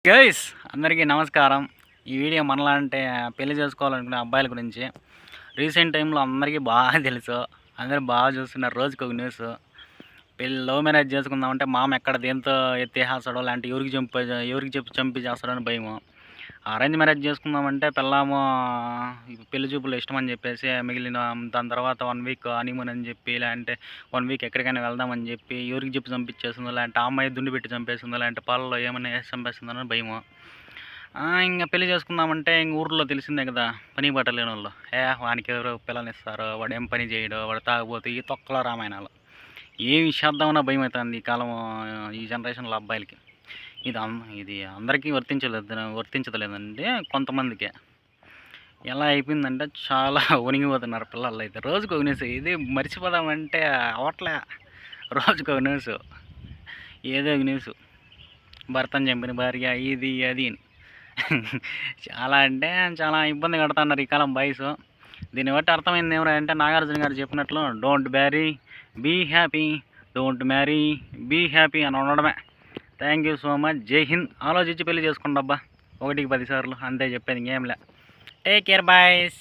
Guys అందరికీ నమస్కారం. ఈ వీడియో మనలాంటి పెళ్లి చేసుకోవాలనుకునే అబ్బాయిల గురించి. రీసెంట్ టైంలో అందరికీ బాగా తెలుసు, అందరూ బాగా చూస్తున్నారు. రోజుకి ఒక న్యూస్. లవ్ మ్యారేజ్ చేసుకుందామంటే మామ ఎక్కడ దేంతో ఎత్తేసేస్తాడో, లేదంటే ఎవరికి చెప్పి చంపి చేస్తాడో అని భయము. అరేంజ్ మ్యారేజ్ చేసుకుందామంటే పెళ్ళాము పెళ్లి చూపులు ఇష్టం అని చెప్పేసి మిగిలిన దాని తర్వాత 1 వీక్ హనీమూన్ అని చెప్పి, లేదంటే 1 వీక్ ఎక్కడికైనా వెళ్దామని చెప్పి ఎవరికి చెప్పి చంపించేస్తుందో, లేదంటే ఆ అమ్మాయి దుండు పెట్టి చంపేస్తుందో, లేదంటే పాలలో ఏమైనా వేసి చంపేస్తుందో అని భయము. ఇంక పెళ్లి చేసుకుందామంటే ఇంక ఊర్లో తెలిసిందే కదా, పని బట్ట లేని వాళ్ళు. వానికి ఎవరు పిల్లనిస్తారు, వాడు ఏం పని చేయడు, వాడు తాగిపోతే ఈ తొక్కల రామాయణాలు. ఏమి చేద్దామన్నా భయం అవుతుంది ఈ కాలం, ఈ జనరేషన్లో అబ్బాయిలకి. ఇది అందరికీ వర్తించలేదండి, కొంతమందికే. ఎలా అయిపోయిందంటే చాలా వణిగిపోతున్నారు పిల్లలు అయితే. రోజుకు ఒక న్యూస్. ఇది మర్చిపోదామంటే అవట్లే. రోజుకు ఒక న్యూస్, ఏదో ఒక న్యూస్. భర్తను చంపిన భార్య, ఇది అది అని. చాలా అంటే చాలా ఇబ్బంది పడుతున్నారు ఈ కాలం బాయ్స్. దీన్ని బట్టి అర్థమైంది ఏమరా అంటే, నాగార్జున గారు చెప్పినట్లు don't marry be happy, don't marry be happy అని ఉండడమే. Thank you so much. జై హింద్. ఆలోచించి పెళ్లి చేసుకోండి అబ్బా, 1కి 10 సార్లు అంతే చెప్పేది, ఇంకేంలే. Take care boys.